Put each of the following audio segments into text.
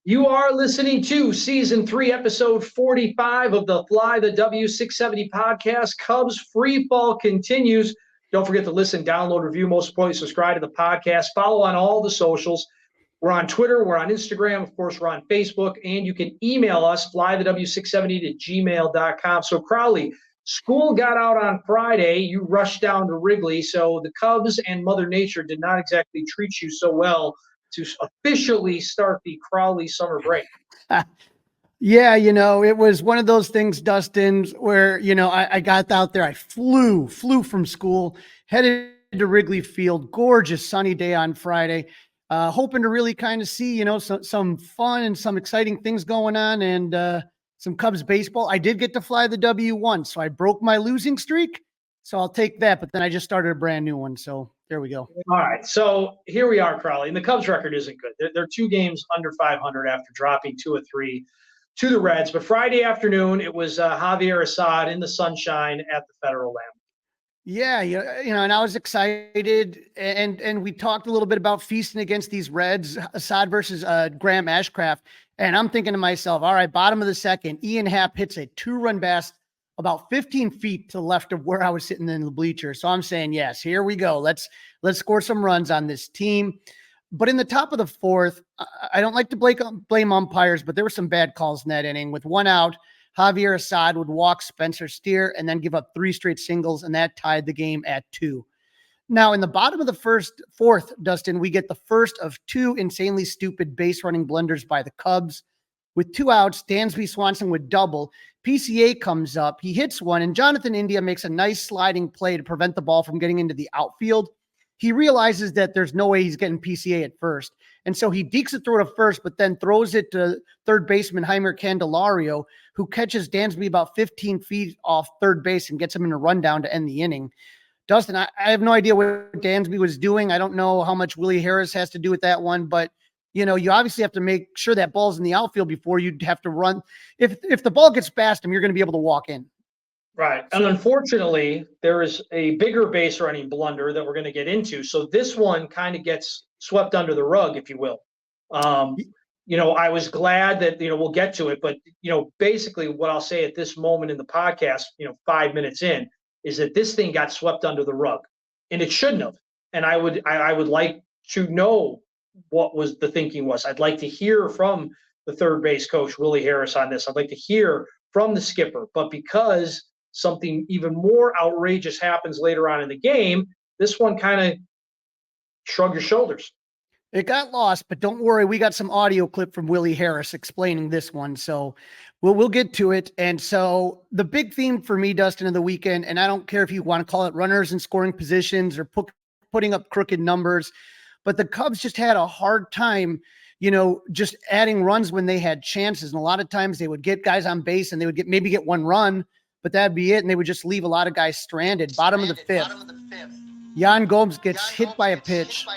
You are listening to Season 3, Episode 45 of the Fly the W670 podcast. Cubs free fall continues. Don't forget to listen, download, review, most importantly, subscribe to the podcast. Follow on all the socials. We're on Twitter. We're on Instagram. Of course, we're on Facebook. And you can email us, flythew670 to gmail.com. So, Crawly, school got out on Friday. You rushed down to Wrigley. So the Cubs and Mother Nature did not exactly treat you so well to officially start the Crawly summer break. Yeah, it was one of those things, Dustin, where, I got out there. I flew from school, headed to Wrigley Field, gorgeous sunny day on Friday, hoping to really kind of see, some fun and some exciting things going on and some Cubs baseball. I did get to fly the W1, so I broke my losing streak. So I'll take that, but then I just started a brand new one. So there we go. All right. So here we are, Crawly. And the Cubs record isn't good. They're 2 games under 500 after dropping 2 of 3 to the Reds. But Friday afternoon, it was Javier Assad in the sunshine at the Federal Lamb. Yeah, and I was excited. And we talked a little bit about feasting against these Reds, Assad versus Graham Ashcraft. And I'm thinking to myself, all right, bottom of the second, Ian Happ hits a 2-run blast about 15 feet to the left of where I was sitting in the bleacher. So I'm saying, yes, here we go. Let's score some runs on this team. But in the top of the 4th, I don't like to blame umpires, but there were some bad calls in that inning. With 1 out, Javier Assad would walk Spencer Steer and then give up 3 straight singles, and that tied the game at 2. Now, in the bottom of the 4th, Dustin, we get the first of 2 insanely stupid base running blunders by the Cubs. With 2 outs, Dansby Swanson would double. PCA comes up. He hits one, and Jonathan India makes a nice sliding play to prevent the ball from getting into the outfield. He realizes that there's no way he's getting PCA at first, and so he dekes it through to first, but then throws it to third baseman Jeimer Candelario, who catches Dansby about 15 feet off third base and gets him in a rundown to end the inning. Dustin, I have no idea what Dansby was doing. I don't know how much Willie Harris has to do with that one, but you obviously have to make sure that ball's in the outfield before you'd have to run. If the ball gets past him, you're going to be able to walk in. Right. And unfortunately, there is a bigger base running blunder that we're going to get into. So this one kind of gets swept under the rug, if you will. I was glad that, we'll get to it. But, basically what I'll say at this moment in the podcast, 5 minutes in, is that this thing got swept under the rug. And it shouldn't have. And I would like to know what was the thinking was. I'd like to hear from the third base coach, Willie Harris, on this. I'd like to hear from the skipper. But because something even more outrageous happens later on in the game, this one kind of shrug your shoulders. It got lost, but don't worry. We got some audio clip from Willie Harris explaining this one. So we'll get to it. And so the big theme for me, Dustin, of the weekend, and I don't care if you want to call it runners in scoring positions or putting up crooked numbers, but the Cubs just had a hard time, just adding runs when they had chances. And a lot of times they would get guys on base and they would maybe get 1 run, but that'd be it. And they would just leave a lot of guys stranded. Bottom of the 5th, Yan Gomes gets hit by a pitch.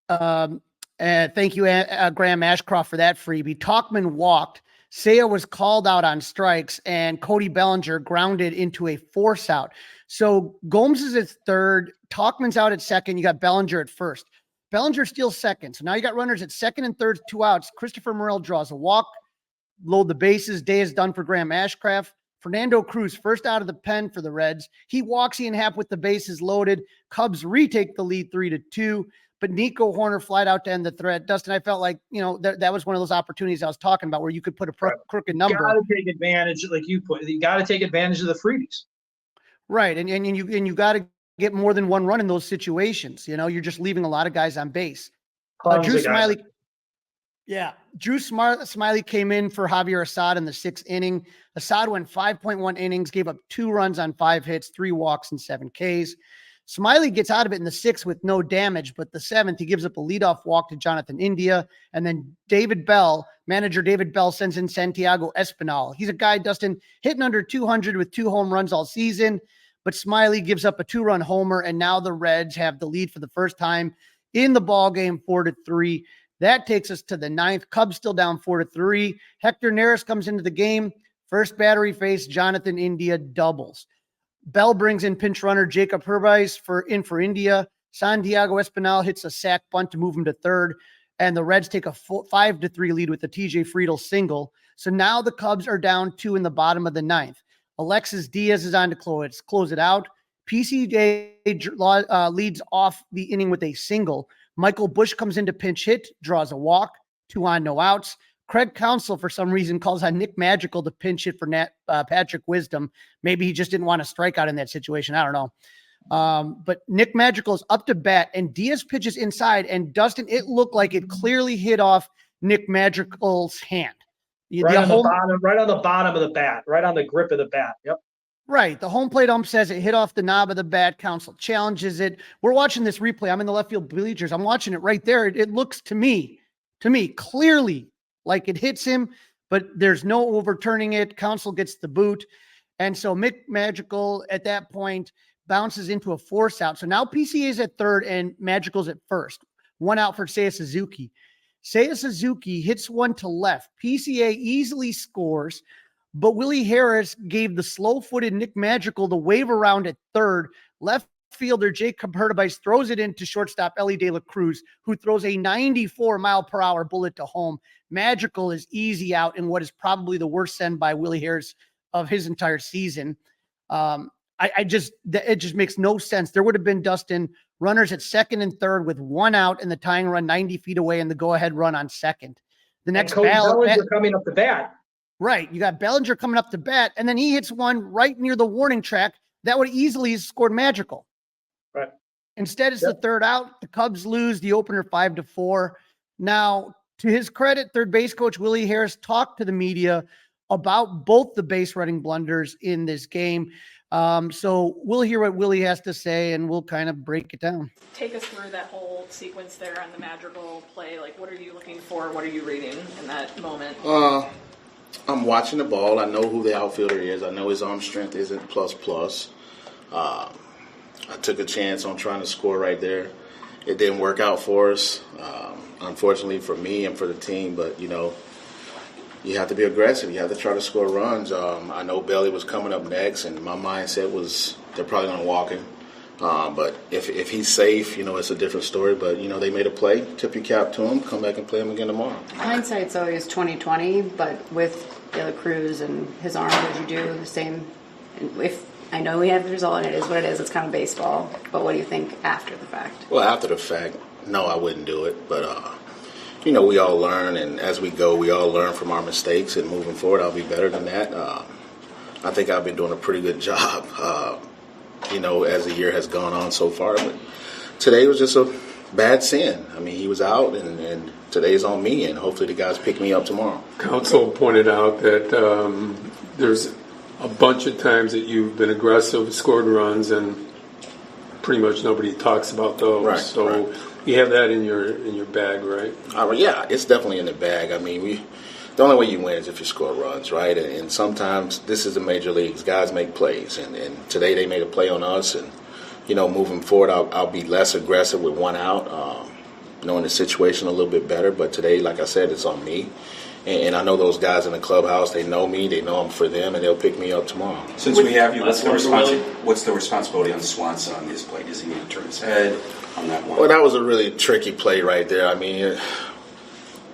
And thank you, Graham Ashcraft, for that freebie. Tauchman walked. Seiya was called out on strikes, and Cody Bellinger grounded into a force out. So Gomes is at third. Tauchman's out at second. You got Bellinger at first. Bellinger steals second. So now you got runners at second and third, 2 outs. Christopher Morel draws a walk. Load the bases. Day is done for Graham Ashcraft. Fernando Cruz, first out of the pen for the Reds. He walks Ian Happ with the bases loaded. Cubs retake the lead 3-2. But Nico Horner flied out to end the threat. Dustin, I felt like, that was one of those opportunities I was talking about where you could put a crooked number. You got to take advantage, like you put. You got to take advantage of the freebies. Right, and you got to get more than 1 run in those situations. You're just leaving a lot of guys on base. Drew Smiley. Yeah, Drew Smiley came in for Javier Assad in the 6th inning. Assad went 5.1 innings, gave up 2 runs on 5 hits, 3 walks, and 7 Ks. Smiley gets out of it in the 6th with no damage, but the 7th, he gives up a leadoff walk to Jonathan India. And then manager David Bell sends in Santiago Espinal. He's a guy, Dustin, hitting under 200 with 2 home runs all season, but Smiley gives up a 2-run homer, and now the Reds have the lead for the first time in the ballgame, 4-3. That takes us to the 9th. Cubs still down 4-3. Hector Neris comes into the game. First battery face, Jonathan India doubles. Bell brings in pinch runner Jacob Herbeis for India. Santiago Espinal hits a sac bunt to move him to third. and the Reds take a 5-3 lead with the TJ Friedl single. So now the Cubs are down 2 in the bottom of the ninth. Alexis Diaz is on to close it out. PCJ leads off the inning with a single. Michael Busch comes in to pinch hit, draws a walk, 2 on, no outs. Craig Counsell, for some reason, calls on Nick Magical to pinch hit for Patrick Wisdom. Maybe he just didn't want to strike out in that situation. I don't know. But Nick Magical is up to bat, and Diaz pitches inside, and Dustin, it looked like it clearly hit off Nick Magical's hand. Right on the bottom of the bat, right on the grip of the bat. Yep. Right. The home plate ump says it hit off the knob of the bat. Counsell challenges it. We're watching this replay. I'm in the left field bleachers. I'm watching it right there. It looks to me clearly like it hits him, but there's no overturning it. Counsell gets the boot. And so Mick Magical at that point bounces into a force out. So now PCA is at third and Magical's at first. 1 out for Seiya Suzuki. Seiya Suzuki hits one to left. PCA easily scores, but Willie Harris gave the slow-footed Nick Magical the wave around at third. Left fielder Jacob Hurtubise throws it into shortstop Ellie De La Cruz, who throws a 94-mile-per-hour bullet to home. Magical is easy out in what is probably the worst send by Willie Harris of his entire season. It just makes no sense. There would have been, Dustin, runners at second and third with 1 out and the tying run 90 feet away and the go-ahead run on second. The next Bellinger coming up the bat. Right. You got Bellinger coming up to bat, and then he hits one right near the warning track that would easily have scored Magical. Right. Instead, it's the third out. The Cubs lose the opener 5-4. Now, to his credit, third base coach Willie Harris talked to the media about both the base running blunders in this game. So we'll hear what Willie has to say, and we'll kind of break it down. Take us through that whole sequence there on the Magical play. Like, what are you looking for? What are you reading in that moment? I'm watching the ball. I know who the outfielder is. I know his arm strength isn't plus. I took a chance on trying to score right there. It didn't work out for us, unfortunately for me and for the team. But, you know, you have to be aggressive. You have to try to score runs. I know Belly was coming up next, and my mindset was they're probably going to walk him. But if he's safe, you know, it's a different story. But, you know, they made a play. Tip your cap to him. Come back and play him again tomorrow. Hindsight's always 20/20, but with De La Cruz and his arm, would you do the same? If I know we have the result, and it is what it is. It's kind of baseball. But what do you think after the fact? Well, after the fact, no, I wouldn't do it. But, you know, we all learn, and as we go, we all learn from our mistakes. And moving forward, I'll be better than that. I think I've been doing a pretty good job, you know, as the year has gone on so far. But today was just a bad sin. I mean, he was out, and today's on me, and hopefully the guys pick me up tomorrow. Counsell pointed out that there's a bunch of times that you've been aggressive, scored runs, and pretty much nobody talks about those. Right, so right. You have that in your bag, right? Yeah, it's definitely in the bag. I mean, the only way you win is if you score runs, right? And sometimes this is the major leagues. Guys make plays, and today they made a play on us. And, you know, moving forward, I'll be less aggressive with 1 out, knowing the situation a little bit better. But today, like I said, it's on me. And I know those guys in the clubhouse, they know me, they know I'm for them, and they'll pick me up tomorrow. Since we have you, what's the responsibility on Swanson on his play? Does he need to turn his head on that one? Well, that was a really tricky play right there. I mean,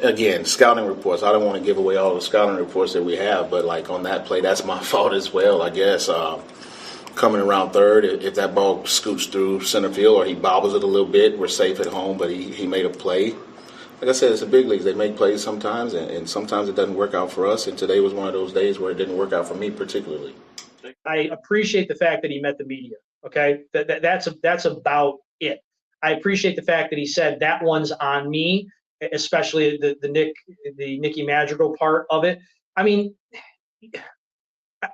again, scouting reports. I don't want to give away all the scouting reports that we have, but, like, on that play, that's my fault as well, I guess. Coming around third, if that ball scoots through center field or he bobbles it a little bit, we're safe at home, but he made a play. Like I said, it's the big leagues. They make plays sometimes, and sometimes it doesn't work out for us. And today was one of those days where it didn't work out for me particularly. I appreciate the fact that he met the media. Okay, that's about it. I appreciate the fact that he said that one's on me, especially the Nicky Madrigal part of it. I mean,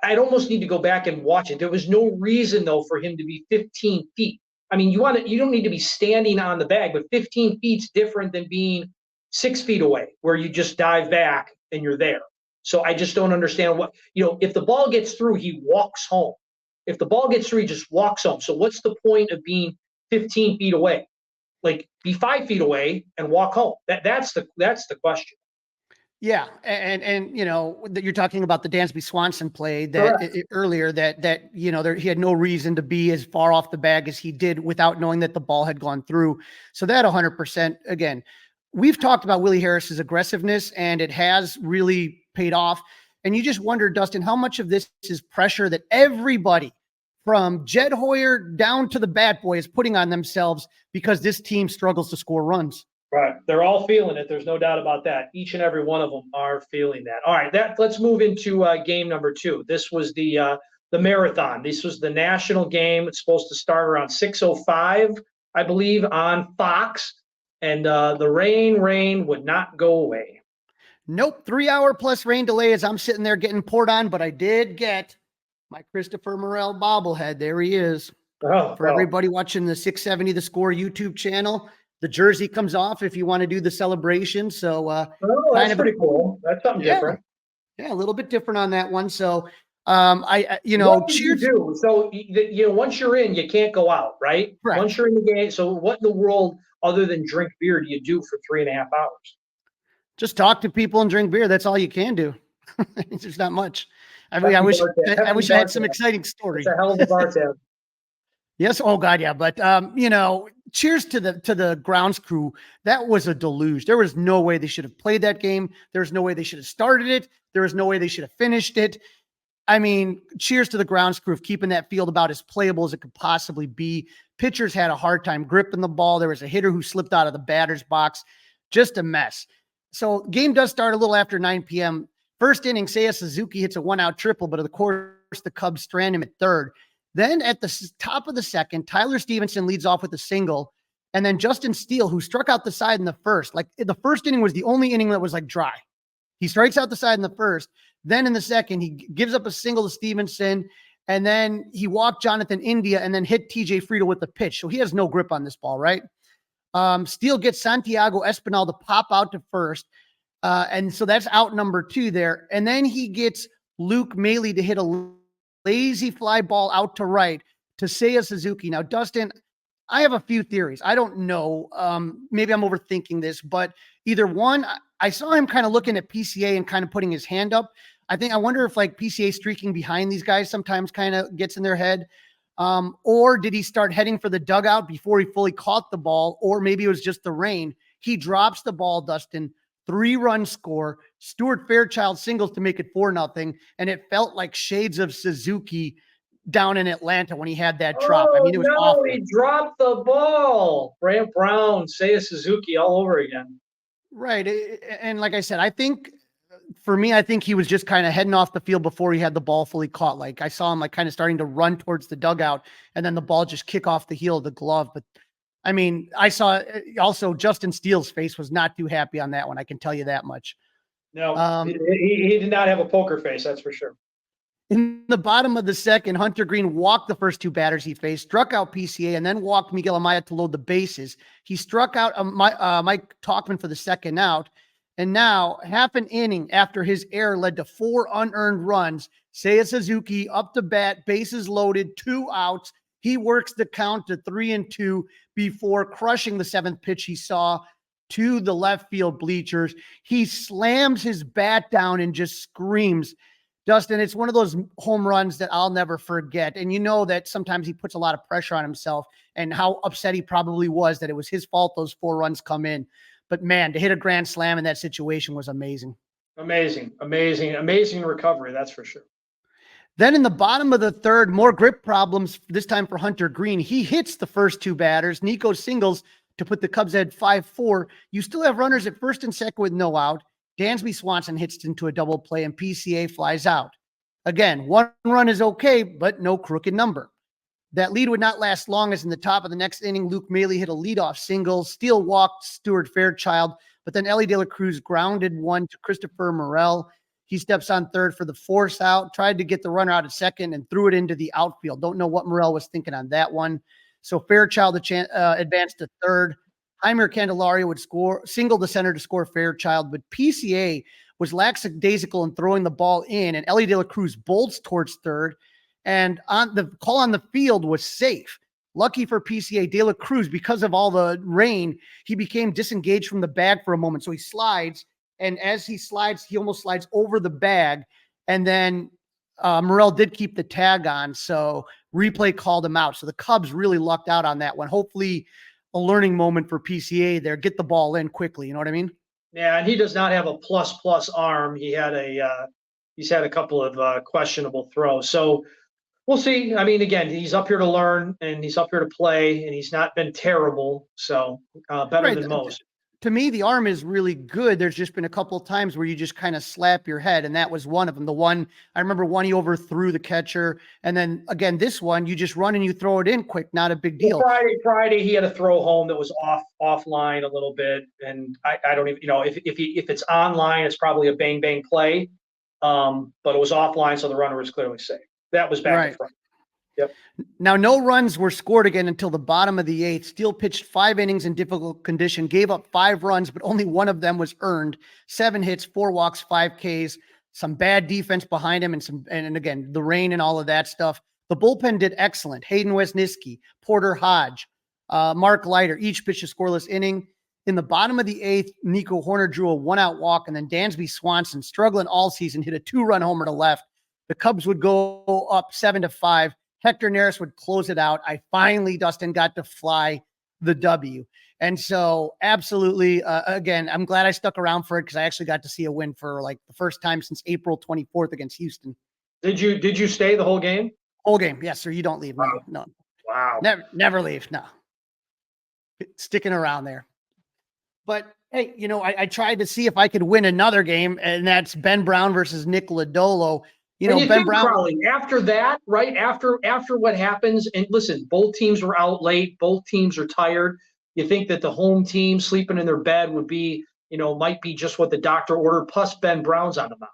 I'd almost need to go back and watch it. There was no reason though for him to be 15 feet. I mean, you don't need to be standing on the bag, but 15 feet's different than being 6 feet away, where you just dive back and you're there. So I just don't understand what, you know, if the ball gets through, he walks home. If the ball gets through, he just walks home. So what's the point of being 15 feet away? Like, be 5 feet away and walk home. That's the question. Yeah, and you know, that you're talking about the Dansby Swanson play that earlier that you know, he had no reason to be as far off the bag as he did without knowing that the ball had gone through. So that 100%, again, we've talked about Willie Harris's aggressiveness, and it has really paid off. And you just wonder, Dustin, how much of this is pressure that everybody from Jed Hoyer down to the bat boy is putting on themselves because this team struggles to score runs. Right. They're all feeling it. There's no doubt about that. Each and every one of them are feeling that. All right. Let's move into game number 2. This was the marathon. This was the national game. It's supposed to start around 6:05, I believe, on Fox. And the rain would not go away. Nope. 3-hour plus rain delay as I'm sitting there getting poured on, but I did get my Christopher Morel bobblehead. There he is. For everybody watching the 670 The Score YouTube channel, the jersey comes off if you want to do the celebration. So that's pretty cool. That's something different. Yeah, a little bit different on that one. So what did you do? So once you're in, you can't go out, right? Correct. Once you're in the game. So what in the world other than drink beer do you do for 3.5 hours? Just talk to people and drink beer. That's all you can do. There's not much. I mean, I wish I had some exciting stories. It's a hell of a bar tab. Yes. Oh God. Yeah. But, cheers to the grounds crew. That was a deluge. There was no way they should have played that game. There's no way they should have started it. There was no way they should have finished it. I mean, cheers to the grounds crew of keeping that field about as playable as it could possibly be. Pitchers had a hard time gripping the ball. There was a hitter who slipped out of the batter's box. Just a mess. So game does start a little after 9 p.m. First inning, Seiya Suzuki hits a 1-out triple, but of course the Cubs strand him at third. Then at the top of the second, Tyler Stevenson leads off with a single. And then Justin Steele, who struck out the side in the first, like the first inning was the only inning that was like dry. He strikes out the side in the first. Then in the second, he gives up a single to Stevenson. And then he walked Jonathan India and then hit TJ Friedel with the pitch. So he has no grip on this ball, right? Steele gets Santiago Espinal to pop out to first. And so that's out number 2 there. And then he gets Luke Maley to hit a lazy fly ball out to right to Seiya Suzuki. Now, Dustin, I have a few theories. I don't know. Maybe I'm overthinking this, but either one, I saw him kind of looking at PCA and kind of putting his hand up. I wonder if like PCA streaking behind these guys sometimes kind of gets in their head. Or did he start heading for the dugout before he fully caught the ball? Or maybe it was just the rain. He drops the ball, Dustin. 3-run score. Stuart Fairchild singles to make it 4-0. And it felt like shades of Suzuki down in Atlanta when he had that drop. I mean, it was awful. He dropped the ball. Brant Brown, Seiya Suzuki all over again. Right. And like I said, I think he was just kind of heading off the field before he had the ball fully caught. Like I saw him like kind of starting to run towards the dugout and then the ball just kick off the heel of the glove. But I mean, I saw also Justin Steele's face was not too happy on that one. I can tell you that much. No, he did not have a poker face. That's for sure. In the bottom of the second, Hunter Green walked the first 2 batters he faced, struck out PCA, and then walked Miguel Amaya to load the bases. He struck out Mike Talkman for the second out. And now, half an inning after his error led to 4 unearned runs, Seiya Suzuki up to bat, bases loaded, 2 outs. He works the count to 3-2 before crushing the 7th pitch he saw to the left field bleachers. He slams his bat down and just screams. Dustin, it's one of those home runs that I'll never forget. And you know that sometimes he puts a lot of pressure on himself and how upset he probably was that it was his fault those 4 runs come in. But man, to hit a grand slam in that situation was amazing. Amazing recovery. That's for sure. Then in the bottom of the third, more grip problems, this time for Hunter Green. He hits the first 2 batters. Nico singles to put the Cubs at 5-4. You still have runners at first and second with no out. Dansby Swanson hits into a double play and PCA flies out. Again, 1 run is okay, but no crooked number. That lead would not last long as in the top of the next inning, Luke Maley hit a leadoff single. Steele walked Stuart Fairchild, but then Ellie De La Cruz grounded 1 to Christopher Morel. He steps on third for the force out, tried to get the runner out at second and threw it into the outfield. Don't know what Morel was thinking on that one. So Fairchild advanced to third. Heimer Candelario would single the center to score Fairchild, but PCA was lackadaisical in throwing the ball in, and Ellie De La Cruz bolts towards third, and on the call on the field was safe. Lucky for PCA, De La Cruz, because of all the rain, he became disengaged from the bag for a moment. So he slides, and as he slides, he almost slides over the bag, and then Morel did keep the tag on, so replay called him out. So the Cubs really lucked out on that one. Hopefully a learning moment for PCA there. Get the ball in quickly. You know what I mean? Yeah, and he does not have a plus arm. He's had a couple of questionable throws. So we'll see. I mean, again, he's up here to learn and he's up here to play, and he's not been terrible. So better than most. To me, the arm is really good. There's just been a couple of times where you just kind of slap your head, and that was one of them. The one I remember, one he overthrew the catcher, and then again this one you just run and you throw it in quick, not a big deal. Well, Friday he had a throw home that was offline a little bit, and I don't even if it's online it's probably a bang play, but it was offline, so the runner was clearly safe. That was back to front. Yep. Now, no runs were scored again until the bottom of the 8th. Steele pitched 5 innings in difficult condition, gave up 5 runs, but only one of them was earned. 7 hits, 4 walks, 5 Ks, some bad defense behind him, and again, the rain and all of that stuff. The bullpen did excellent. Hayden Wesniewski, Porter Hodge, Mark Leiter, each pitched a scoreless inning. In the bottom of the 8th, Nico Horner drew a 1-out walk, and then Dansby Swanson, struggling all season, hit a 2-run homer to left. The Cubs would go up 7-5. Hector Neris would close it out. I finally, Dustin, got to fly the W. And so absolutely, again, I'm glad I stuck around for it because I actually got to see a win for like the first time since April 24th against Houston. Did you stay the whole game? Whole game. Yes, sir. You don't leave. Wow. No. Wow. Never leave. No. Sticking around there. But hey, I tried to see if I could win another game, and that's Ben Brown versus Nick Lodolo. Ben Brown. Crawly, after that, right after what happens, and listen, both teams were out late. Both teams are tired. You think that the home team sleeping in their bed would be, might be just what the doctor ordered. Plus, Ben Brown's on the mound.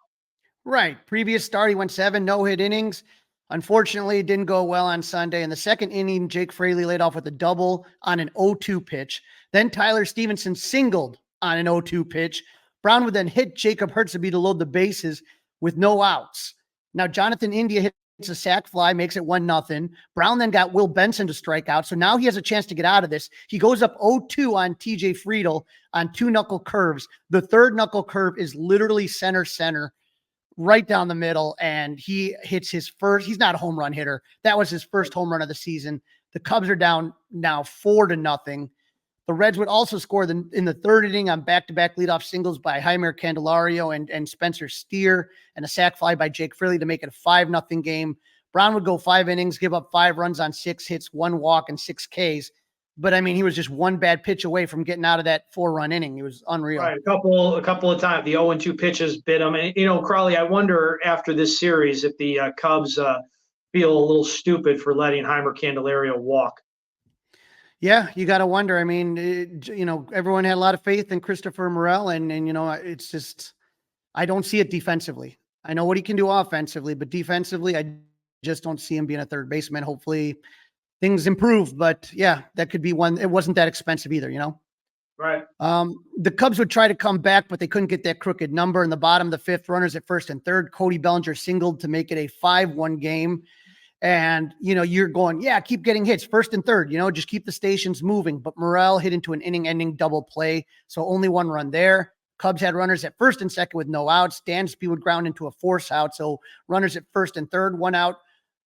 Right. Previous start, he went 7 no-hit innings. Unfortunately, it didn't go well on Sunday. In the second inning, Jake Fraley laid off with a double on an 0-2 pitch. Then Tyler Stevenson singled on an 0-2 pitch. Brown would then hit Jacob Hertzeby to load the bases with no outs. Now, Jonathan India hits a sac fly, makes it 1-0. Brown then got Will Benson to strike out. So now he has a chance to get out of this. He goes up 0-2 on TJ Friedel on 2 knuckle curves. The third knuckle curve is literally center, right down the middle. And he hits his first, he's not a home run hitter. That was his first home run of the season. The Cubs are down now 4-0. The Reds would also score in the third inning on back-to-back leadoff singles by Jaime Candelario and Spencer Steer, and a sac fly by Jake Fraley to make it a 5-0 game. Brown would go 5 innings, give up 5 runs on 6 hits, 1 walk, and 6 Ks. But I mean, he was just one bad pitch away from getting out of that 4-run inning. It was unreal. Right, a couple of times the 0-2 pitches bit him. And Crawly, I wonder after this series if the Cubs feel a little stupid for letting Jaime Candelario walk. Yeah, you got to wonder. I mean, everyone had a lot of faith in Christopher Morel, and it's just, I don't see it defensively. I know what he can do offensively, but defensively, I just don't see him being a third baseman. Hopefully things improve, but yeah, that could be one. It wasn't that expensive either, Right. The Cubs would try to come back, but they couldn't get that crooked number. In the bottom of the 5th, runners at first and third, Cody Bellinger singled to make it a 5-1 game. And, you're going, yeah, keep getting hits first and third, just keep the stations moving. But Morel hit into an inning-ending double play. So only 1 run there. Cubs had runners at first and second with no outs. Dansby would ground into a force out. So runners at first and third, 1 out.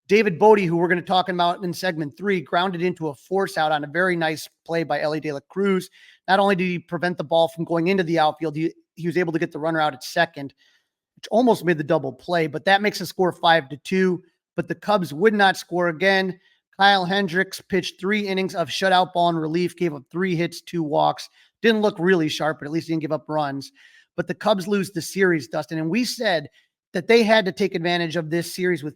David Bote, who we're going to talk about in segment 3, grounded into a force out on a very nice play by Ellie De La Cruz. Not only did he prevent the ball from going into the outfield, he was able to get the runner out at second, which almost made the double play, but that makes the score 5-2. But the Cubs would not score again. Kyle Hendricks pitched 3 innings of shutout ball and relief, gave up 3 hits, 2 walks. Didn't look really sharp, but at least he didn't give up runs. But the Cubs lose the series, Dustin. And we said that they had to take advantage of this series with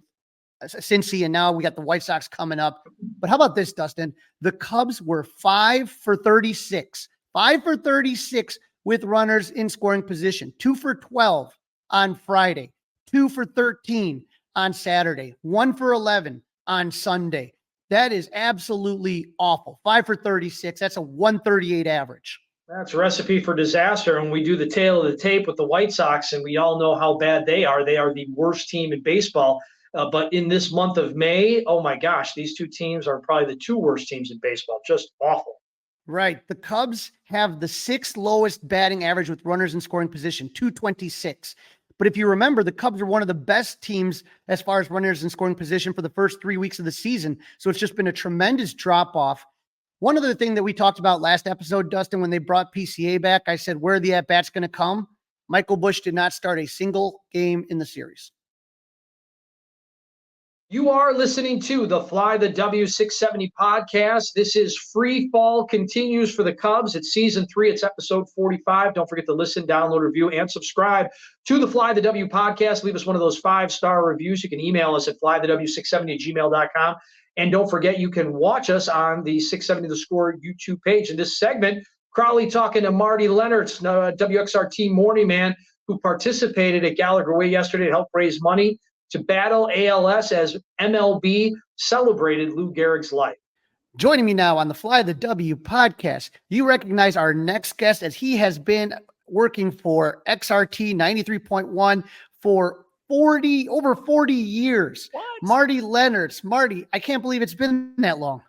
Cincy, and now we got the White Sox coming up. But how about this, Dustin? The Cubs were 5 for 36. 5 for 36 with runners in scoring position. 2 for 12 on Friday. 2 for 13 on Saturday, 1 for 11 on Sunday. That is absolutely awful. 5 for 36. That's a 138 average. That's a recipe for disaster. And we do the tail of the tape with the White Sox, and we all know how bad they are. They are the worst team in baseball. But in this month of May, oh my gosh, these 2 teams are probably the 2 worst teams in baseball. Just awful. Right. The Cubs have the 6th lowest batting average with runners in scoring position, 226. But if you remember, the Cubs are one of the best teams as far as runners in scoring position for the first 3 weeks of the season. So it's just been a tremendous drop-off One other thing that we talked about last episode, Dustin, when they brought PCA back, I said, where are the at-bats going to come? Michael Busch did not start a single game in the series. You are listening to the Fly the W670 podcast. This is Free Fall Continues for the Cubs. It's season 3. It's episode 45. Don't forget to listen, download, review, and subscribe to the Fly the W podcast. Leave us one of those 5-star reviews. You can email us at flythew670@gmail.com. And don't forget, you can watch us on the 670 The Score YouTube page. In this segment, Crawly talking to Marty Lennartz, WXRT morning man, who participated at Gallagher Way yesterday to help raise money to battle ALS as MLB celebrated Lou Gehrig's life. Joining me now on the Fly the W podcast, you recognize our next guest as he has been working for XRT 93.1 for over 40 years. What? Marty Lennartz. Marty, I can't believe it's been that long.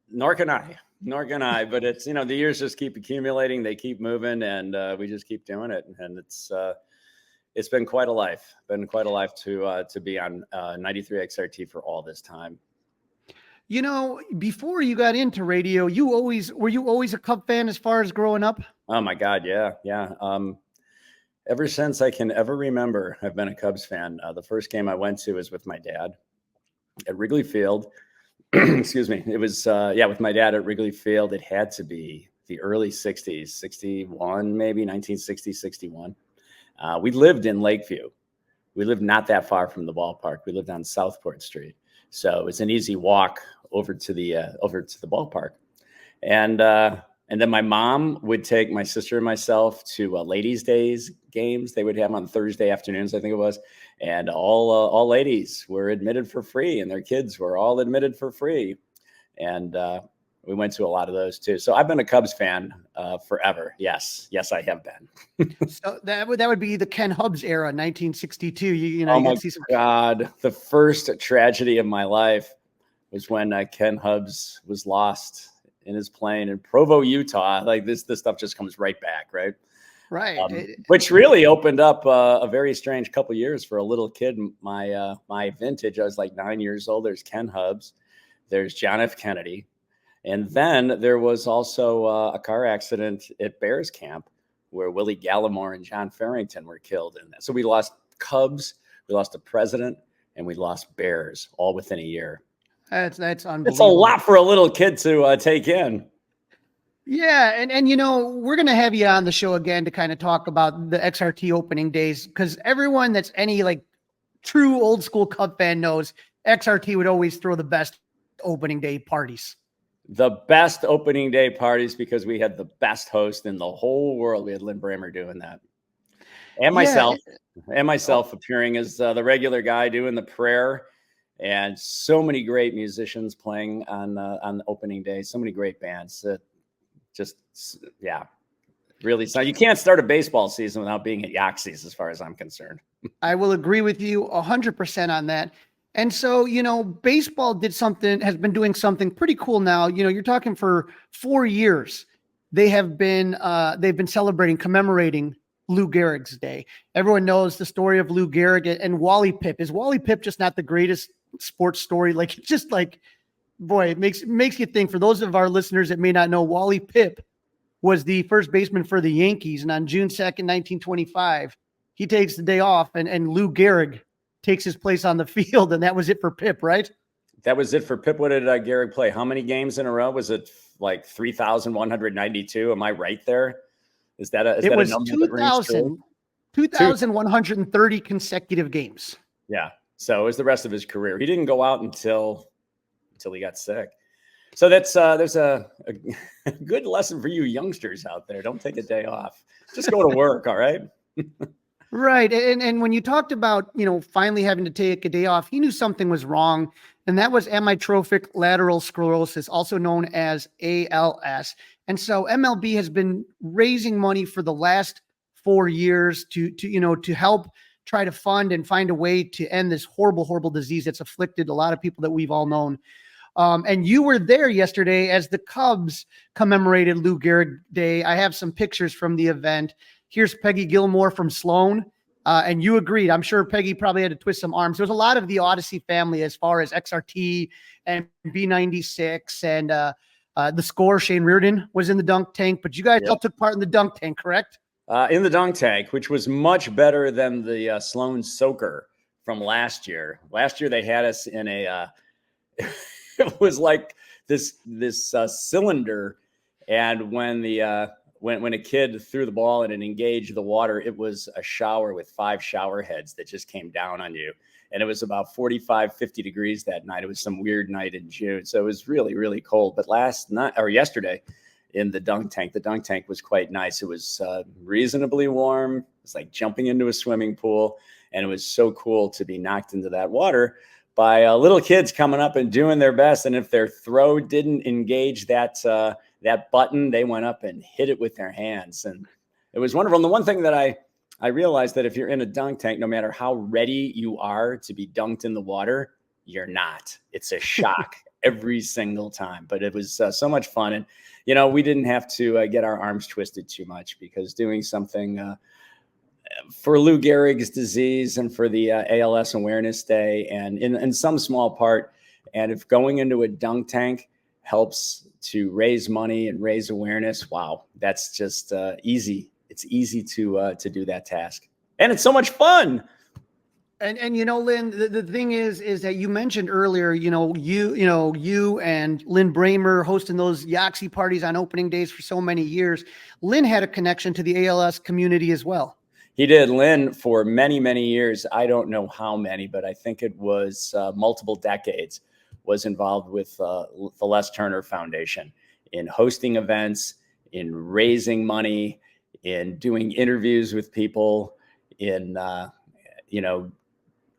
Nor can I, but it's, the years just keep accumulating. They keep moving, and we just keep doing it. And it's been quite a life. To be on 93 XRT for all this time. Before you got into radio, were you always a Cub fan as far as growing up? Oh my God. Yeah. Ever since I can ever remember, I've been a Cubs fan. The first game I went to was with my dad at Wrigley Field. Excuse me. It was, with my dad at Wrigley Field. It had to be the early 60s, 61, maybe 1960, 61. We lived in Lakeview. We lived not that far from the ballpark. We lived on Southport Street. So it's an easy walk over to the ballpark. And then my mom would take my sister and myself to Ladies' Days games. They would have on Thursday afternoons, I think it was. And all ladies were admitted for free, and their kids were all admitted for free. And we went to a lot of those too. So I've been a Cubs fan forever. Yes, I have been. So that would be the Ken Hubbs era, 1962. Oh my God. The first tragedy of my life was when Ken Hubbs was lost in his plane in Provo, Utah. Like this stuff just comes right back, right? Right. Which really opened up a very strange couple years for a little kid. My vintage, I was like 9 years old. There's Ken Hubbs. There's John F. Kennedy. And then there was also a car accident at Bears camp where Willie Gallimore and John Farrington were killed in that. So we lost Cubs, we lost a president, and we lost Bears all within a year. That's unbelievable. It's a lot for a little kid to take in. Yeah, and we're going to have you on the show again to kind of talk about the XRT opening days, because everyone that's any true old school Cub fan knows XRT would always throw the best opening day parties. The best opening day parties because we had the best host in the whole world. We had Lynn Bramer doing that. And myself appearing as the regular guy doing the prayer. And so many great musicians playing on the opening day. So many great bands. Really. So you can't start a baseball season without being at Yaxie's, as far as I'm concerned. I will agree with you 100% on that. And so, baseball has been doing something pretty cool now. You're talking for 4 years. They've been commemorating Lou Gehrig's day. Everyone knows the story of Lou Gehrig and Wally Pipp. Is Wally Pipp just not the greatest sports story? It makes you think. For those of our listeners that may not know, Wally Pipp was the first baseman for the Yankees. And on June 2nd, 1925, he takes the day off and Lou Gehrig takes his place on the field. And that was it for Pipp, right? That was it for Pipp. What did Gehrig play? How many games in a row? Was it like 3,192? Am I right there? Is that a number that rings true? 2,130 consecutive games. Yeah. So it was the rest of his career. He didn't go out until he got sick. So there's a good lesson for you youngsters out there. Don't take a day off. Just go to work. All right. Right. And when you talked about, finally having to take a day off, he knew something was wrong. And that was amyotrophic lateral sclerosis, also known as ALS. And so MLB has been raising money for the last 4 years to help try to fund and find a way to end this horrible, horrible disease that's afflicted a lot of people that we've all known. And you were there yesterday as the Cubs commemorated Lou Gehrig Day. I have some pictures from the event. Here's Peggy Gilmore from Sloan. And you agreed. I'm sure Peggy probably had to twist some arms. There was a lot of the Odyssey family as far as XRT and B96 and The score, Shane Reardon was in the dunk tank, but you guys all took part in the dunk tank, correct? In the dunk tank, which was much better than the Sloan Soaker from last year. Last year they had us in a it was like this cylinder, and when a kid threw the ball and it engaged the water, it was a shower with 5 shower heads that just came down on you. And it was about 45, 50 degrees that night. It was some weird night in June. So it was really, really cold. But yesterday in the dunk tank was quite nice. It was reasonably warm. It's like jumping into a swimming pool. And it was so cool to be knocked into that water by little kids coming up and doing their best. And if their throw didn't engage that button, they went up and hit it with their hands. And it was wonderful. And the one thing that I realized that if you're in a dunk tank, no matter how ready you are to be dunked in the water, you're not. It's a shock every single time. But it was so much fun. And, we didn't have to get our arms twisted too much, because doing something for Lou Gehrig's disease and for the ALS Awareness Day, and in some small part, and if going into a dunk tank helps to raise money and raise awareness, wow, that's just easy. It's easy to do that task, and it's so much fun. And Lynn, the thing is that you mentioned earlier, you and Lynn Bramer hosting those Yaxie parties on opening days for so many years. Lynn had a connection to the ALS community as well. He did. Lynn, for many, many years, I don't know how many, but I think it was multiple decades, was involved with the Les Turner Foundation in hosting events, in raising money, in doing interviews with people, in,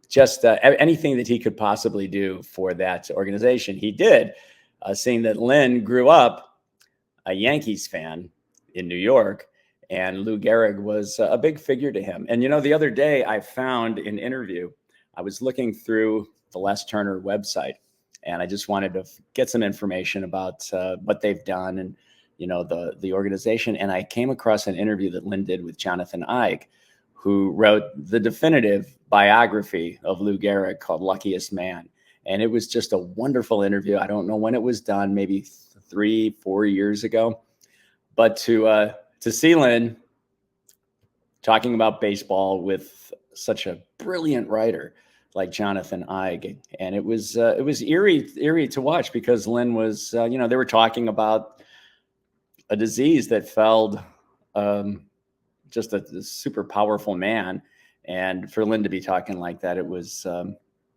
just anything that he could possibly do for that organization. He did, seeing that Lynn grew up a Yankees fan in New York, and Lou Gehrig was a big figure to him. And, the other day I found an interview. I was looking through the Les Turner website, and I just wanted to get some information about what they've done and, the organization. And I came across an interview that Lynn did with Jonathan Igue, who wrote the definitive biography of Lou Gehrig called Luckiest Man. And it was just a wonderful interview. I don't know when it was done, maybe 3-4 years ago. But to see Lynn talking about baseball with such a brilliant writer like Jonathan Igue, and it was eerie to watch, because Lynn was, they were talking about a disease that felled just a super powerful man, and for Lynn to be talking like that, it was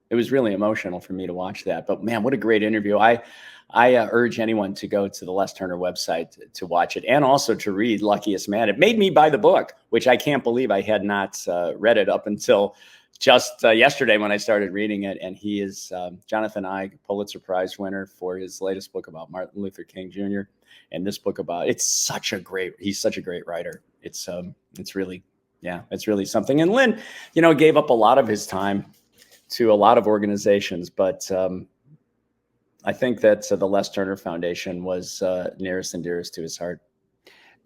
really emotional for me to watch that. But man, what a great interview! I urge anyone to go to the Les Turner website to watch it, and also to read Luckiest Man. It made me buy the book, which I can't believe I had not read it up until just yesterday when I started reading it. And he is Jonathan Igue, Pulitzer Prize winner for his latest book about Martin Luther King Jr. And this book he's such a great writer. It's really something. And Lynn, gave up a lot of his time to a lot of organizations, but I think that the Les Turner Foundation was nearest and dearest to his heart.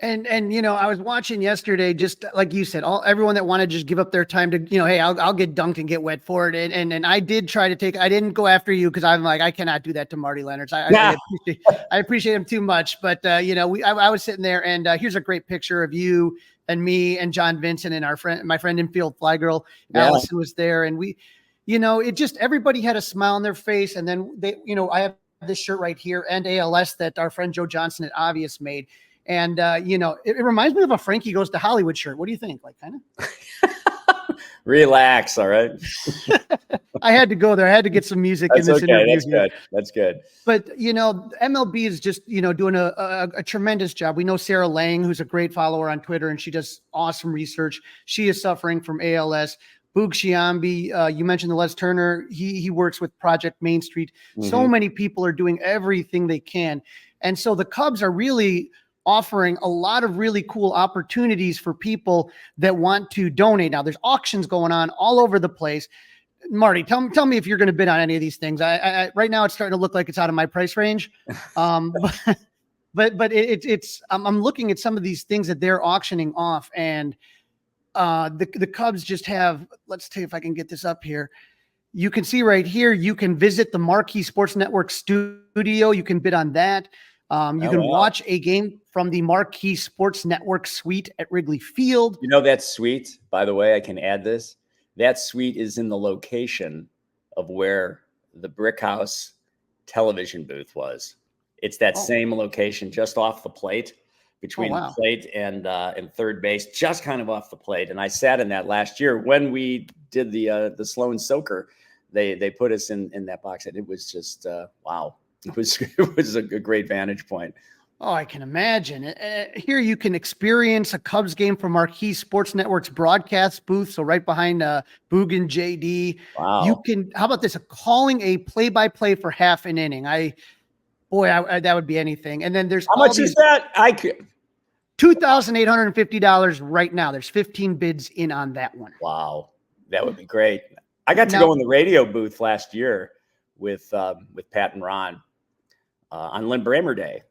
And I was watching yesterday, just like you said, everyone that wanted to just give up their time to, hey, I'll get dunked and get wet for it. And I did try to I didn't go after you, because I'm like, I cannot do that to Marty Lennartz. I appreciate him too much. But, I was sitting there, and here's a great picture of you and me and John Vincent and my friend infield fly girl, Allison, was there. And we, it just, everybody had a smile on their face. And then they, I have this shirt right here, and ALS, that our friend Joe Johnson at Obvious made. And, it reminds me of a Frankie Goes to Hollywood shirt. What do you think? Like, kind of relax. All right. I had to go there. I had to get some music in this interview. That's good. But, MLB is just, doing a tremendous job. We know Sarah Lang, who's a great follower on Twitter, and she does awesome research. She is suffering from ALS. Boog Sciambi, you mentioned the Les Turner. He works with Project Main Street. Mm-hmm. So many people are doing everything they can. And so the Cubs are really offering a lot of really cool opportunities for people that want to donate. Now, there's auctions going on all over the place. Marty, tell me if you're going to bid on any of these things. I right now it's starting to look like it's out of my price range. But it's I'm looking at some of these things that they're auctioning off, and the Cubs just have, let's see if I can get this up here. You can see right here, you can visit the Marquee Sports Network studio. You can bid on that. You can watch a game from the Marquee Sports Network suite at Wrigley Field. You know that suite, by the way, I can add this. That suite is in the location of where the Brick House television booth was. It's that same location, just off the plate, between the plate and third base, just kind of off the plate. And I sat in that last year when we did the Sloan Soaker. They put us in that box, and it was just wow. It was a great vantage point. Oh, I can imagine. Here you can experience a Cubs game from Marquee Sports Network's broadcast booth. So right behind Boog and JD. Wow. You can, how about this? Calling a play-by-play for half an inning. That would be anything. And then there's how much is that? I could $2,850 right now. There's 15 bids in on that one. Wow. That would be great. I got to go in the radio booth last year with Pat and Ron on Lynn Bramer Day.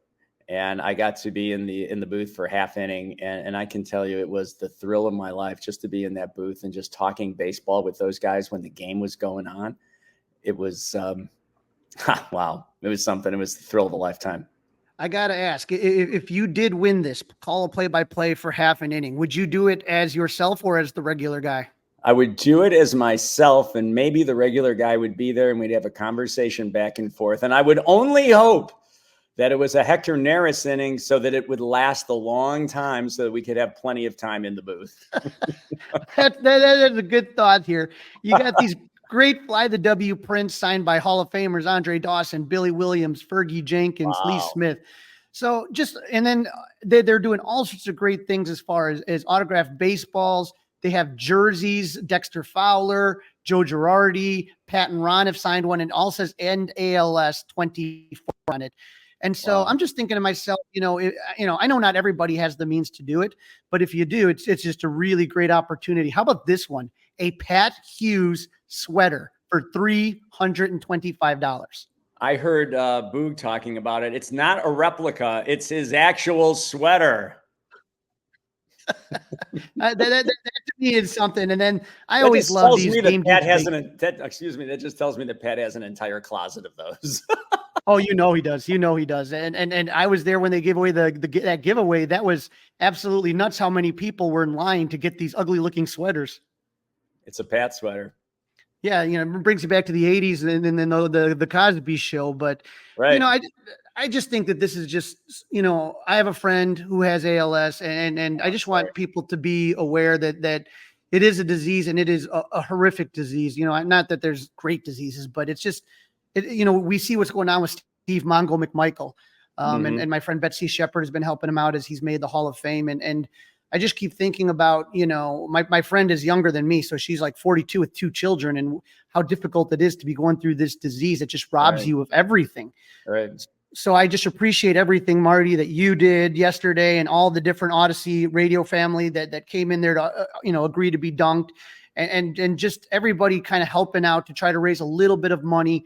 And I got to be in the booth for half inning. And I can tell you, it was the thrill of my life just to be in that booth and just talking baseball with those guys when the game was going on. It was, wow. It was something. It was the thrill of a lifetime. I got to ask, if you did win this, call a play-by-play for half an inning, would you do it as yourself or as the regular guy? I would do it as myself, and maybe the regular guy would be there and we'd have a conversation back and forth. And I would only hope that it was a Hector Neris inning so that it would last a long time so that we could have plenty of time in the booth. That is a good thought here. You got these great Fly the W prints signed by Hall of Famers Andre Dawson, Billy Williams, Fergie Jenkins, Lee Smith. So and then they're doing all sorts of great things as far as autographed baseballs. They have jerseys, Dexter Fowler, Joe Girardi, Pat and Ron have signed one, and all says "End ALS 24" on it. And so I'm just thinking to myself, I know not everybody has the means to do it, but if you do, it's just a really great opportunity. How about this one? A Pat Hughes sweater for $325. I heard Boog talking about it. It's not a replica. It's his actual sweater. that to me is something. And then I always love these games. That just tells me that Pat has an entire closet of those. Oh, he does. He does. And I was there when they gave away that giveaway. That was absolutely nuts how many people were in line to get these ugly looking sweaters. It's a Pat sweater. Yeah, it brings you back to the 80s and then the Cosby Show. But, right. I just think that this is just, I have a friend who has ALS and I just want people to be aware that it is a disease and it is a horrific disease. Not that there's great diseases, but it's just, we see what's going on with Steve Mongo McMichael. And my friend Betsy Shepard has been helping him out as he's made the Hall of Fame. And I just keep thinking about, my friend is younger than me. So she's like 42 with 2 children and how difficult it is to be going through this disease. It just robs you of everything. Right. So I just appreciate everything, Marty, that you did yesterday and all the different Odyssey radio family that came in there to, agree to be dunked and just everybody kind of helping out to try to raise a little bit of money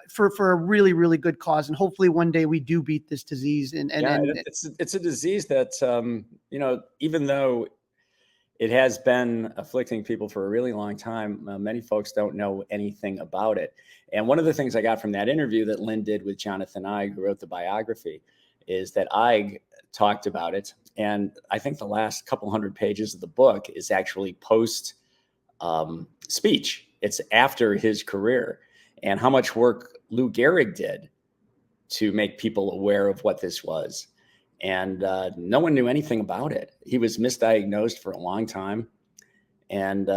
for a really, really good cause. And hopefully one day we do beat this disease. And it's a disease that, even though it has been afflicting people for a really long time, many folks don't know anything about it. And one of the things I got from that interview that Lynn did with Jonathan Eig, who wrote the biography, is that Eig talked about it. And I think the last couple hundred pages of the book is actually post speech. It's after his career, and how much work Lou Gehrig did to make people aware of what this was. And no one knew anything about it. He was misdiagnosed for a long time. And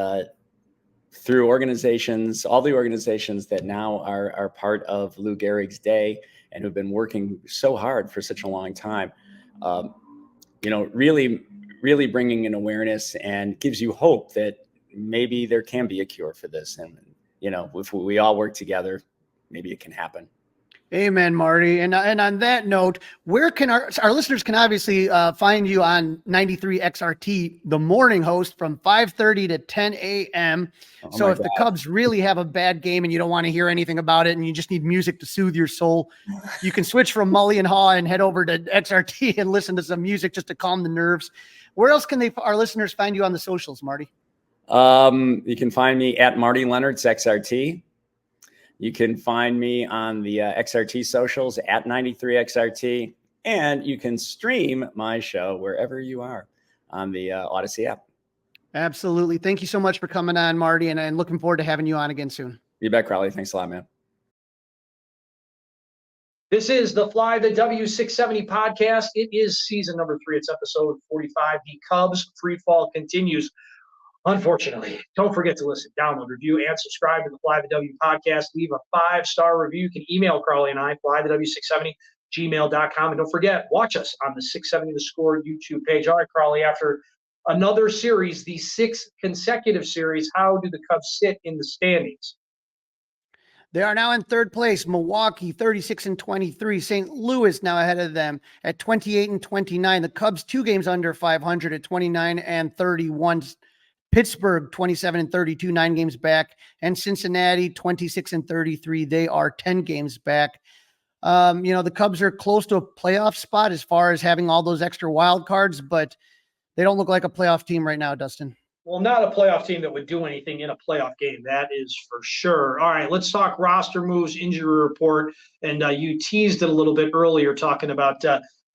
through organizations, all the organizations that now are part of Lou Gehrig's day and who've been working so hard for such a long time, really, really bringing an awareness and gives you hope that maybe there can be a cure for this. And, if we all work together, maybe it can happen. Amen, Marty. And on that note, where can our listeners can obviously find you on 93 XRT, the morning host from 5:30 to 10 a.m. So if the Cubs really have a bad game and you don't want to hear anything about it and you just need music to soothe your soul, you can switch from Mully and Haw and head over to XRT and listen to some music just to calm the nerves. Where else can our listeners find you on the socials, Marty? You can find me at Marty Lennartz XRT. You can find me on the XRT socials at 93XRT, and you can stream my show wherever you are on the Odyssey app. Absolutely. Thank you so much for coming on, Marty, and looking forward to having you on again soon. You bet, Crawly. Thanks a lot, man. This is the Fly the W670 podcast. It is season number 3. It's episode 45. The Cubs free fall continues. Unfortunately, don't forget to listen, download, review, and subscribe to the Fly the W podcast. Leave a 5-star review. You can email Crawly and I, flythew670gmail.com. And don't forget, watch us on the 670 The Score YouTube page. All right, Crawly, after another series, the 6th consecutive series, how do the Cubs sit in the standings? They are now in third place. Milwaukee, 36-23. St. Louis now ahead of them at 28-29. The Cubs 2 games under 500 at 29-31. Pittsburgh, 27-32, 9 games back. And Cincinnati, 26-33. They are 10 games back. The Cubs are close to a playoff spot as far as having all those extra wild cards, but they don't look like a playoff team right now, Dustin. Well, not a playoff team that would do anything in a playoff game. That is for sure. All right, let's talk roster moves, injury report. And you teased it a little bit earlier talking about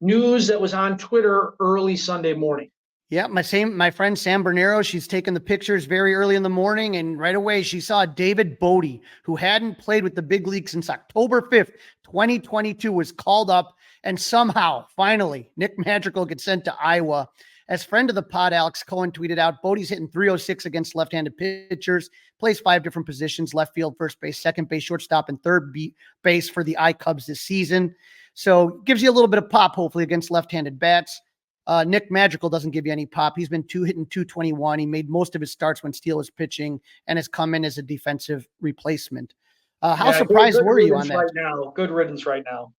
news that was on Twitter early Sunday morning. Yeah, my friend Sam Bernero, she's taken the pictures very early in the morning, and right away she saw David Bote, who hadn't played with the big league since October 5th, 2022, was called up, and somehow, finally, Nick Madrigal gets sent to Iowa. As friend of the pod, Alex Cohen tweeted out, Bote's hitting .306 against left-handed pitchers, plays 5 different positions, left field, first base, second base, shortstop, and third base for the Cubs this season. So gives you a little bit of pop, hopefully, against left-handed bats. Nick Madrigal doesn't give you any pop. He's been hitting .221. He made most of his starts when Steele was pitching and has come in as a defensive replacement. How surprised were you on that? Right now, good riddance right now.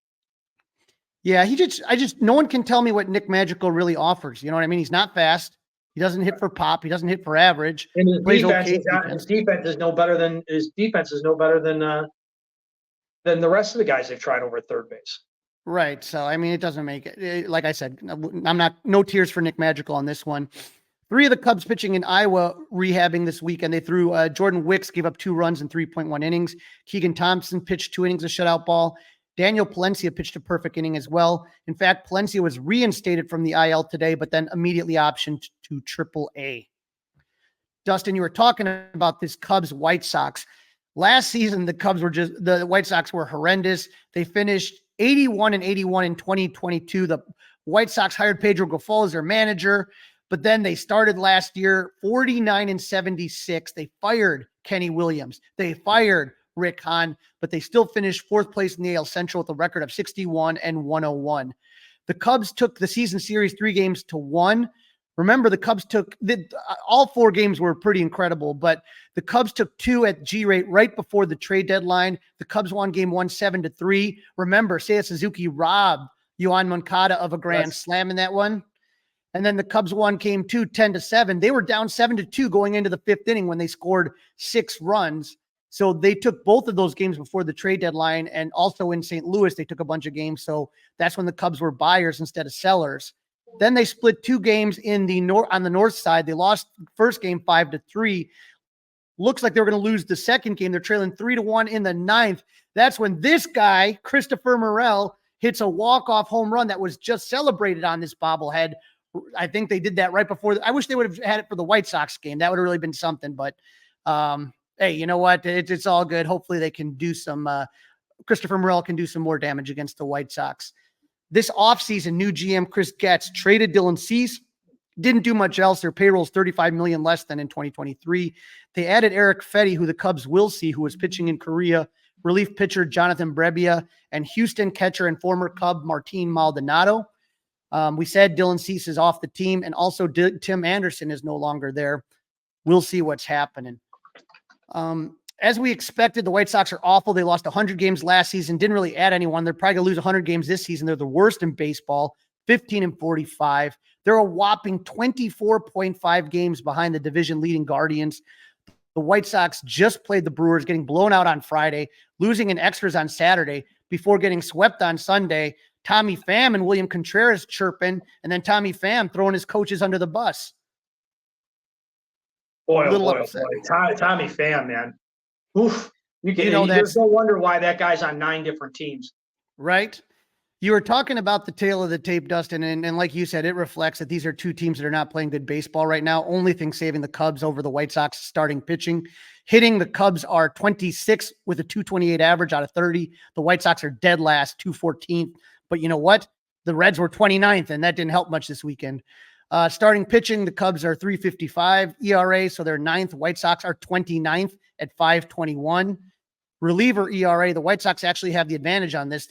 Yeah, no one can tell me what Nick Madrigal really offers. You know what I mean? He's not fast. He doesn't hit for pop. He doesn't hit for average. And his defense is no better than the rest of the guys they've tried over at third base. Right. So, I mean, it doesn't make it. Like I said, no tears for Nick Madrigal on this one. 3 of the Cubs pitching in Iowa rehabbing this weekend. They threw Jordan Wicks, gave up 2 runs in 3.1 innings. Keegan Thompson pitched 2 innings of shutout ball. Daniel Palencia pitched a perfect inning as well. In fact, Palencia was reinstated from the IL today, but then immediately optioned to AAA. Dustin, you were talking about this Cubs-White Sox. Last season, the White Sox were horrendous. They finished 81-81 in 2022. The White Sox hired Pedro Grifol as their manager, but then they started last year 49-76. They fired Kenny Williams. They fired Rick Hahn, but they still finished 4th place in the AL Central with a record of 61-101. The Cubs took the season series 3 games to 1. Remember, the Cubs took all 4 games were pretty incredible, but the Cubs took 2 at G-rate right before the trade deadline. The Cubs won game 1 7-3. Remember, Seiya Suzuki robbed Yoan Moncada of a grand slam in that one. And then the Cubs won game 2 10-7. They were down 7-2 going into the 5th inning when they scored 6 runs. So they took both of those games before the trade deadline, and also in St. Louis, they took a bunch of games. So that's when the Cubs were buyers instead of sellers. Then they split 2 games on the north side. They lost first game 5-3. Looks like they were going to lose the second game. They're trailing 3-1 in the 9th. That's when this guy, Christopher Morel, hits a walk-off home run that was just celebrated on this bobblehead. I think they did that right before. I wish they would have had it for the White Sox game. That would have really been something, but hey, you know what? It's all good. Hopefully they can do some Christopher Morel can do some more damage against the White Sox. This offseason, new GM Chris Getz traded Dylan Cease. Didn't do much else. Their payroll is $35 million less than in 2023. They added Eric Fetty, who the Cubs will see, who was pitching in Korea, relief pitcher Jonathan Brebbia, and Houston catcher and former Cub Martin Maldonado. We said Dylan Cease is off the team, and also Tim Anderson is no longer there. We'll see what's happening. As we expected, the White Sox are awful. They lost 100 games last season, didn't really add anyone. They're probably going to lose 100 games this season. They're the worst in baseball, 15-45. They're a whopping 24.5 games behind the division-leading Guardians. The White Sox just played the Brewers, getting blown out on Friday, losing in extras on Saturday before getting swept on Sunday. Tommy Pham and William Contreras chirping, and then Tommy Pham throwing his coaches under the bus. Boy, Tommy Pham, man. Oof. You can, You know, there's that's no wonder why that guy's on 9 different teams. right. You were talking about the tail of the tape, Dustin, and like you said, it reflects that these are two teams that are not playing good baseball right now. Only thing saving the Cubs over the White Sox starting pitching. Hitting, the Cubs are 26 with a 228 average out of 30. The White Sox are dead last, 214th. But you know what? The Reds were 29th, and that didn't help much this weekend. Starting pitching, the Cubs are 3.55 ERA, so they're 9th. White Sox are 29th at 5.21. Reliever ERA, the White Sox actually have the advantage on this.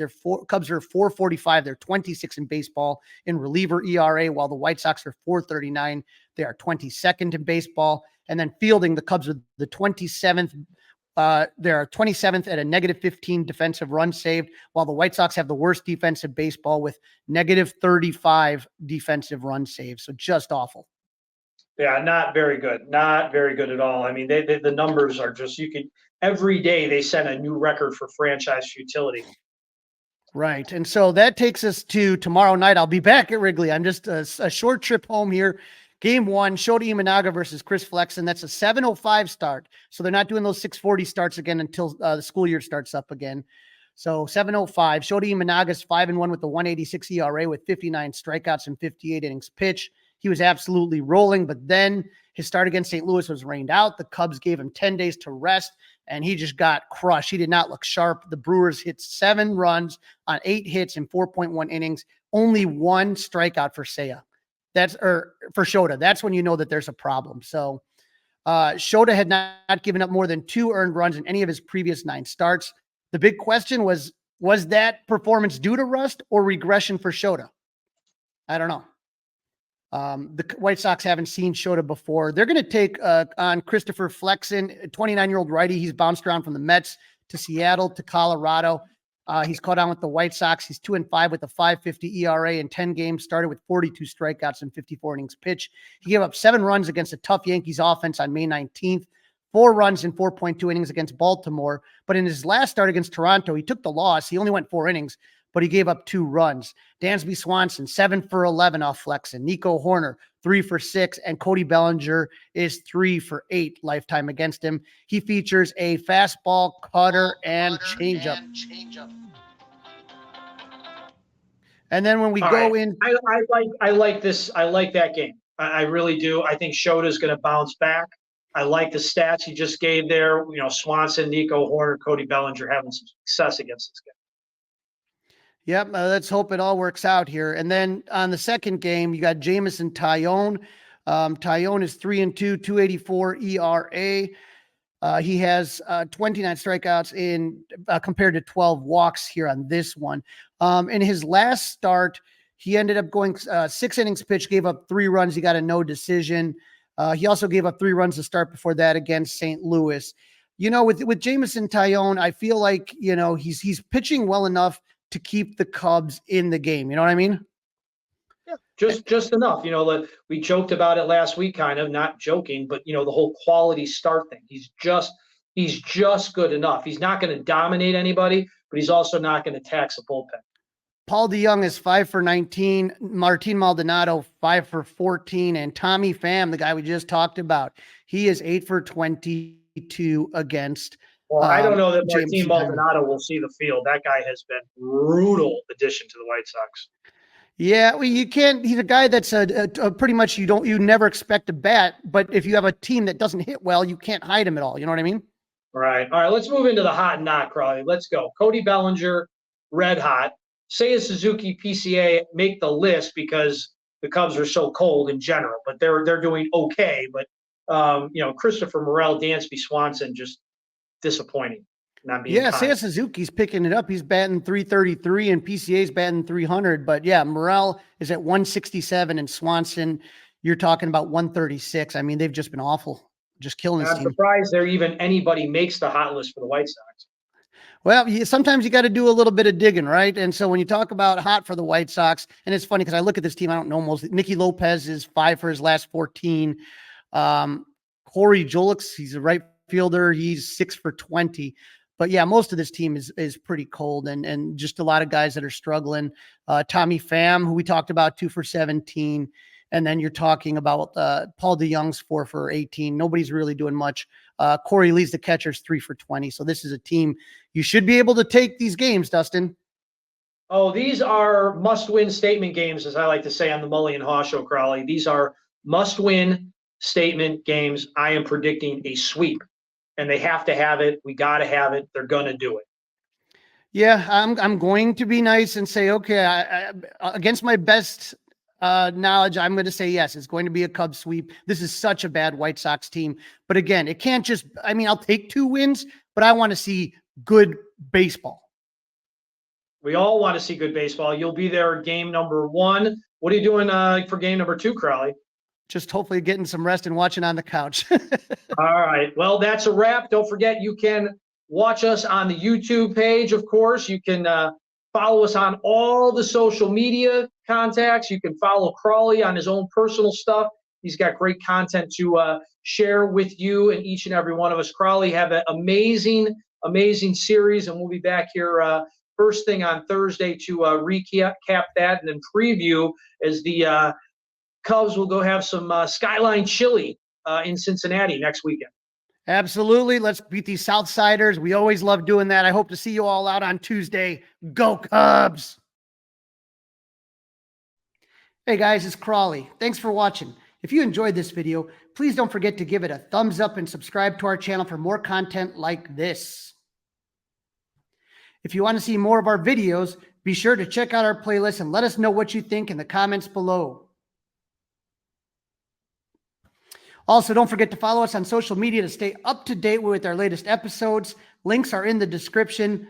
Cubs are 4.45. They're 26 in baseball in reliever ERA, while the White Sox are 4.39. They are 22nd in baseball. And then fielding, the Cubs are the 27th. They're 27th at a -15 defensive run saved, while the White Sox have the worst defense in baseball with -35 defensive run saves. So just awful. Yeah, not very good. Not very good at all. I mean, the numbers are just, every day they set a new record for franchise futility. Right. And so that takes us to tomorrow night. I'll be back at Wrigley. I'm just a short trip home here. Game 1, Shota Imanaga versus Chris Flexen. That's a 7:05 start. So they're not doing those 6:40 starts again until the school year starts up again. So 7:05. Shota Imanaga's 5-1 with the 186 ERA with 59 strikeouts and 58 innings pitched. He was absolutely rolling, but then his start against St. Louis was rained out. The Cubs gave him 10 days to rest, and he just got crushed. He did not look sharp. The Brewers hit 7 runs on 8 hits in 4.1 innings, only 1 strikeout for Seiya. For Shota. That's when you know that there's a problem. So Shota had not given up more than 2 earned runs in any of his previous 9 starts. The big question was that performance due to rust or regression for Shota? I don't know. The White Sox haven't seen Shota before. They're going to take on Christopher Flexen, a 29-year-old righty. He's bounced around from the Mets to Seattle to Colorado. He's caught on with the White Sox. He's 2-5 with a 5.50 ERA in 10 games, started with 42 strikeouts and 54 innings pitched. He gave up 7 runs against a tough Yankees offense on May 19th, 4 runs in 4.2 innings against Baltimore. But in his last start against Toronto, he took the loss. He only went 4 innings, but he gave up 2 runs. Dansby Swanson, 7 for 11 off Flexen. Nico Horner, 3 for 6, and Cody Bellinger is 3 for 8 lifetime against him. He features a fastball, cutter, and changeup. And then when we go in, I like this. I like that game. I really do. I think Shota's going to bounce back. I like the stats he just gave there. Swanson, Nico Horner, Cody Bellinger having some success against this guy. Yep, let's hope it all works out here. And then on the second game, you got Jamison Tyone. Tyone is 3-2, 284 ERA. He has 29 strikeouts in compared to 12 walks here on this one. In his last start, he ended up going 6 innings pitched, gave up 3 runs. He got a no decision. He also gave up 3 runs to start before that against St. Louis. With Jamison Tyone, I feel like he's pitching well enough to keep the Cubs in the game. You know what I mean? Yeah, just enough. We joked about it last week, kind of, not joking, but the whole quality start thing. He's just good enough. He's not going to dominate anybody, but he's also not going to tax a bullpen. Paul DeYoung is 5 for 19. Martin Maldonado, 5 for 14. And Tommy Pham, the guy we just talked about, he is 8 for 22 against. Well, I don't know that Martin Maldonado will see the field. That guy has been brutal addition to the White Sox. Yeah, well, you can't. He's a guy that's a pretty much you never expect to bat. But if you have a team that doesn't hit well, you can't hide him at all. You know what I mean? All right. Let's move into the hot and not, Crawly. Let's go. Cody Bellinger, red hot. Seiya Suzuki, PCA make the list because the Cubs are so cold in general, but they're doing okay. But Christopher Morel, Dansby Swanson, just disappointing. Not being kind. Seiya Suzuki's picking it up. He's batting 333 and PCA's batting 300. But yeah, Morel is at 167 and Swanson, you're talking about 136. I mean, they've just been awful, just killing this team. I'm surprised anybody makes the hot list for the White Sox. Well, sometimes you got to do a little bit of digging, right? And so when you talk about hot for the White Sox, and it's funny because I look at this team, I don't know most. Nicky Lopez is 5 for his last 14. Corey Julix, he's a right fielder. He's 6 for 20. But yeah, most of this team is pretty cold and just a lot of guys that are struggling. Tommy Pham, who we talked about, 2 for 17. And then you're talking about Paul DeYoung's 4 for 18. Nobody's really doing much. Corey Lee's the catcher's 3 for 20. So this is a team you should be able to take these games, Dustin. Oh, these are must-win statement games, as I like to say on the Mully and Haw Show, Crawly. These are must-win statement games. I am predicting a sweep, and they have to have it. We got to have it. They're going to do it. Yeah, I'm going to be nice and say, okay, I against my best knowledge, I'm going to say yes, it's going to be a Cubs sweep. This is such a bad White Sox team. But again, it can't just, I mean, I'll take 2 wins, but I want to see good baseball. We all want to see good baseball. You'll be there game number 1. What are you doing for game number 2, Crawly? Just hopefully getting some rest and watching on the couch. All right. Well, that's a wrap. Don't forget, you can watch us on the YouTube page, of course. You can follow us on all the social media contacts. You can follow Crawly on his own personal stuff. He's got great content to share with you and each and every one of us. Crawly, have an amazing, amazing series, and we'll be back here first thing on Thursday to recap that and then preview as the Cubs will go have some Skyline Chili in Cincinnati next weekend. Absolutely. Let's beat these Southsiders. We always love doing that. I hope to see you all out on Tuesday. Go Cubs. Hey guys, it's Crawly. Thanks for watching. If you enjoyed this video, please don't forget to give it a thumbs up and subscribe to our channel for more content like this. If you want to see more of our videos, be sure to check out our playlist and let us know what you think in the comments below. Also, don't forget to follow us on social media to stay up to date with our latest episodes. Links are in the description.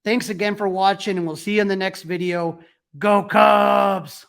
Thanks again for watching, and we'll see you in the next video. Go Cubs!